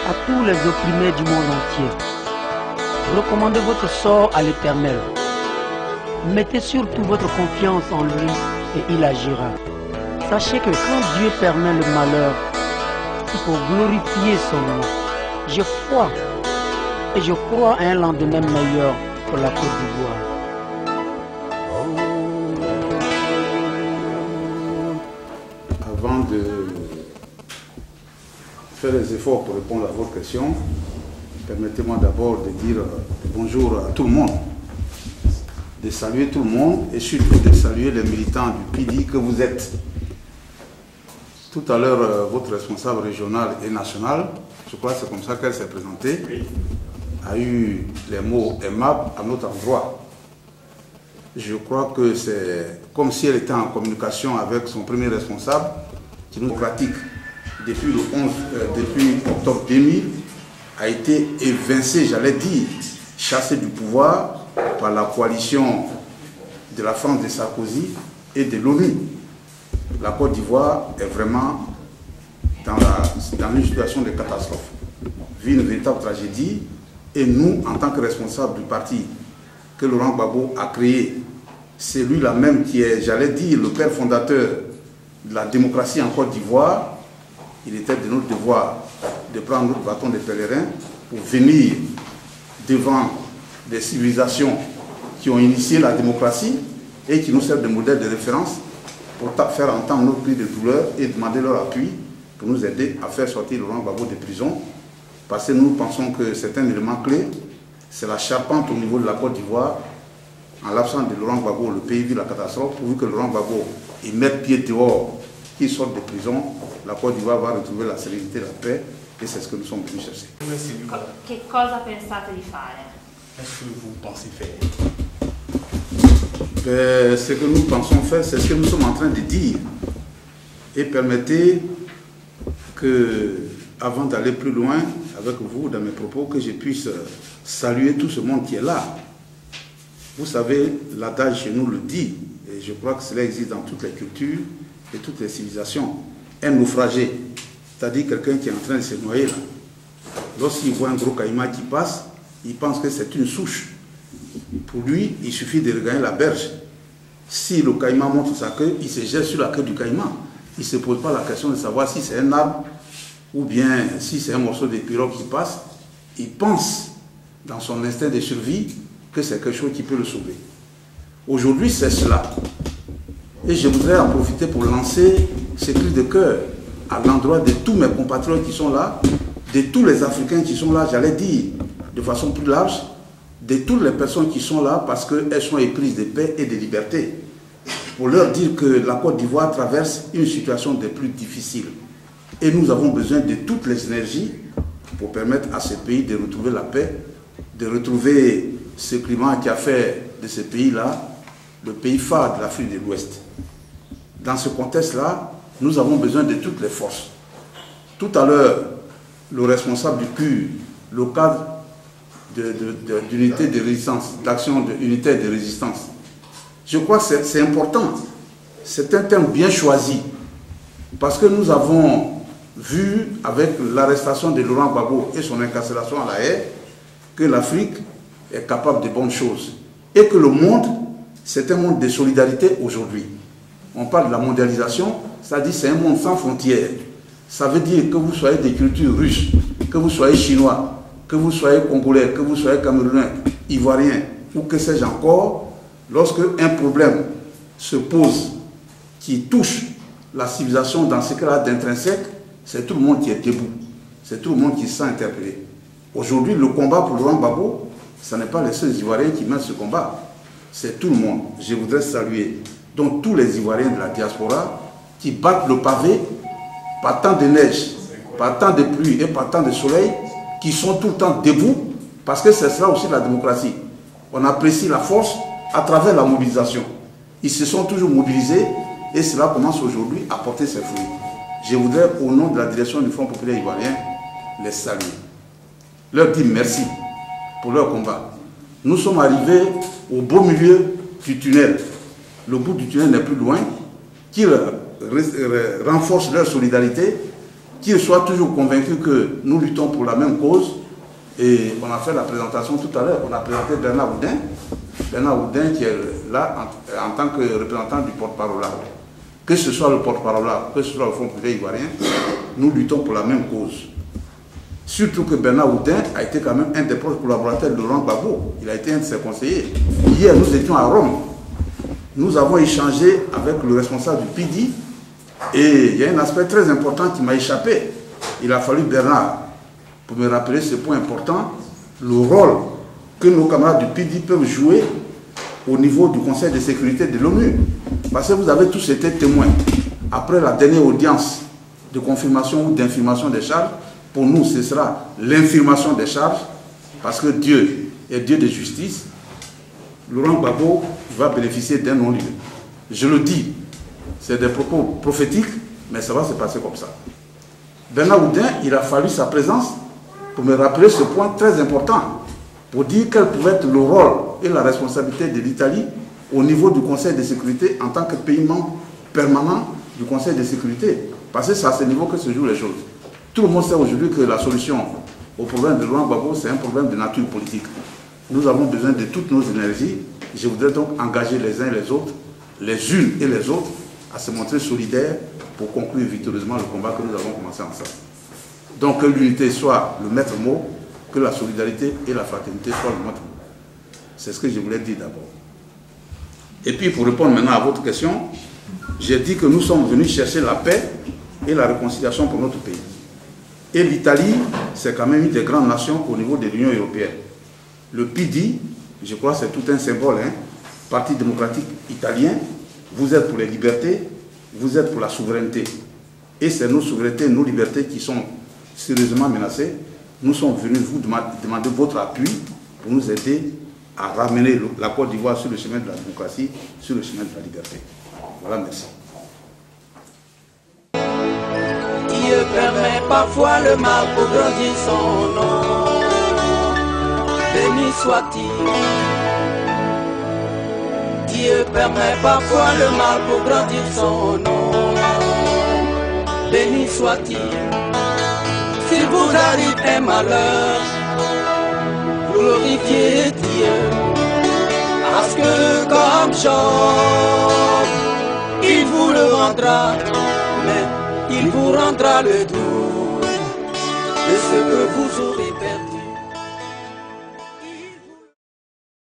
à tous les opprimés du monde entier. Recommandez votre sort à l'Éternel. Mettez surtout votre confiance en lui et il agira. Sachez que quand Dieu permet le malheur, il faut glorifier son nom. J'ai foi et je crois à un lendemain meilleur pour la Côte d'Ivoire. Avant de faire les efforts pour répondre à vos questions, permettez-moi d'abord de dire bonjour à tout le monde, de saluer tout le monde et surtout de saluer les militants du PIDI que vous êtes. Tout à l'heure, votre responsable régional et national, je crois que c'est comme ça qu'elle s'est présentée, a eu les mots aimables à notre endroit. Je crois que c'est comme si elle était en communication avec son premier responsable, qui nous pratique depuis depuis octobre 2000, a été évincé, j'allais dire, chassé du pouvoir par la coalition de la France de Sarkozy et de l'ONU. La Côte d'Ivoire est vraiment dans une situation de catastrophe, vit une véritable tragédie, et nous, en tant que responsables du parti que Laurent Gbagbo a créé, c'est lui-là même qui est, j'allais dire, le père fondateur de la démocratie en Côte d'Ivoire. Il était de notre devoir de prendre notre bâton de pèlerin pour venir devant des civilisations qui ont initié la démocratie et qui nous servent de modèle de référence pour faire entendre nos cris de douleur et demander leur appui pour nous aider à faire sortir Laurent Gbagbo de prison. Parce que nous pensons que c'est un élément clé, c'est la charpente au niveau de la Côte d'Ivoire. En l'absence de Laurent Gbagbo, le pays vit la catastrophe. Pourvu que Laurent Gbagbo il mette pied dehors, qu'il sorte de prison, la Côte d'Ivoire va retrouver la sérénité et la paix. Et c'est ce que nous sommes venus chercher. Che cosa pensate di fare? Qu'est-ce que vous pensez faire? Ce que nous pensons faire, c'est ce que nous sommes en train de dire. Et permettez que, avant d'aller plus loin avec vous dans mes propos, que je puisse saluer tout ce monde qui est là. Vous savez, l'adage chez nous le dit, et je crois que cela existe dans toutes les cultures et toutes les civilisations. Un naufragé, c'est-à-dire quelqu'un qui est en train de se noyer là. Lorsqu'il voit un gros caïman qui passe, il pense que c'est une souche. Pour lui, il suffit de regagner la berge. Si le caïman montre sa queue, il se jette sur la queue du caïman. Il ne se pose pas la question de savoir si c'est un arbre ou bien si c'est un morceau de pirogue qui passe. Il pense, dans son instinct de survie, que c'est quelque chose qui peut le sauver. Aujourd'hui, c'est cela. Et je voudrais en profiter pour lancer ce cri de cœur à l'endroit de tous mes compatriotes qui sont là, de tous les Africains qui sont là, j'allais dire, de façon plus large, de toutes les personnes qui sont là parce qu'elles sont éprises de paix et de liberté, pour leur dire que la Côte d'Ivoire traverse une situation des plus difficiles. Et nous avons besoin de toutes les énergies pour permettre à ce pays de retrouver la paix, de retrouver ce climat qui a fait de ce pays-là le pays phare de l'Afrique de l'Ouest. Dans ce contexte-là, nous avons besoin de toutes les forces. Tout à l'heure, le responsable du PUR, le cadre d'unité de résistance, d'action unitaire de résistance, je crois que c'est important. C'est un terme bien choisi. Parce que nous avons vu, avec l'arrestation de Laurent Gbagbo et son incarcération à La Haye, que l'Afrique est capable de bonnes choses. Et que le monde, c'est un monde de solidarité aujourd'hui. On parle de la mondialisation, c'est-à-dire c'est un monde sans frontières. Ça veut dire que vous soyez des cultures russes, que vous soyez chinois, que vous soyez congolais, que vous soyez camerounais, ivoirien, ou que sais-je encore, lorsque un problème se pose qui touche la civilisation dans ce cas-là d'intrinsèque, c'est tout le monde qui est debout. C'est tout le monde qui se sent interpellé. Aujourd'hui, le combat pour Laurent Gbagbo, ce n'est pas les seuls Ivoiriens qui mènent ce combat. C'est tout le monde. Je voudrais saluer donc tous les Ivoiriens de la diaspora qui battent le pavé par temps de neige, par temps de pluie et par temps de soleil, qui sont tout le temps debout, parce que c'est cela aussi la démocratie. On apprécie la force à travers la mobilisation. Ils se sont toujours mobilisés et cela commence aujourd'hui à porter ses fruits. Je voudrais, au nom de la direction du Front populaire ivoirien, les saluer. Leur dire merci pour leur combat. Nous sommes arrivés au beau milieu du tunnel. Le bout du tunnel n'est plus loin, qu'ils renforcent leur solidarité, qu'il soit toujours convaincu que nous luttons pour la même cause. Et on a fait la présentation tout à l'heure. On a présenté Bernard Oudin. Bernard Oudin qui est là en tant que représentant du porte-parole. Que ce soit le porte-parole, que ce soit le Fonds privé ivoirien, nous luttons pour la même cause. Surtout que Bernard Oudin a été quand même un des proches collaborateurs de Laurent Gbagbo. Il a été un de ses conseillers. Hier, nous étions à Rome. Nous avons échangé avec le responsable du PD. Et il y a un aspect très important qui m'a échappé. Il a fallu Bernard pour me rappeler ce point important, le rôle que nos camarades du PD peuvent jouer au niveau du Conseil de sécurité de l'ONU. Parce que vous avez tous été témoins. Après la dernière audience de confirmation ou d'infirmation des charges, pour nous, ce sera l'infirmation des charges, parce que Dieu est Dieu de justice. Laurent Gbagbo va bénéficier d'un non-lieu. Je le dis, c'est des propos prophétiques, mais ça va se passer comme ça. Bernard Oudin, il a fallu sa présence pour me rappeler ce point très important, pour dire quel pouvait être le rôle et la responsabilité de l'Italie au niveau du Conseil de sécurité en tant que pays membre permanent du Conseil de sécurité. Parce que c'est à ce niveau que se jouent les choses. Tout le monde sait aujourd'hui que la solution au problème de Laurent Gbagbo, c'est un problème de nature politique. Nous avons besoin de toutes nos énergies. Je voudrais donc engager les uns et les autres, les unes et les autres, à se montrer solidaires pour conclure victorieusement le combat que nous avons commencé ensemble. Donc que l'unité soit le maître mot, que la solidarité et la fraternité soient le maître mot. C'est ce que je voulais dire d'abord. Et puis pour répondre maintenant à votre question, j'ai dit que nous sommes venus chercher la paix et la réconciliation pour notre pays. Et l'Italie, c'est quand même une des grandes nations au niveau de l'Union européenne. Le PD, je crois que c'est tout un symbole, hein, Parti démocratique italien, vous êtes pour les libertés, vous êtes pour la souveraineté. Et c'est nos souverainetés, nos libertés qui sont sérieusement menacées. Nous sommes venus vous demander votre appui pour nous aider à ramener la Côte d'Ivoire sur le chemin de la démocratie, sur le chemin de la liberté. Voilà, merci. Dieu permet parfois le mal pour grandir son nom. Béni soit-il. Dieu permet parfois le mal pour grandir son nom. Béni soit-il. S'il vous arrive un malheur, glorifiez Dieu. Parce que comme Job, il vous le rendra, mais il vous rendra le double de ce que vous aurez.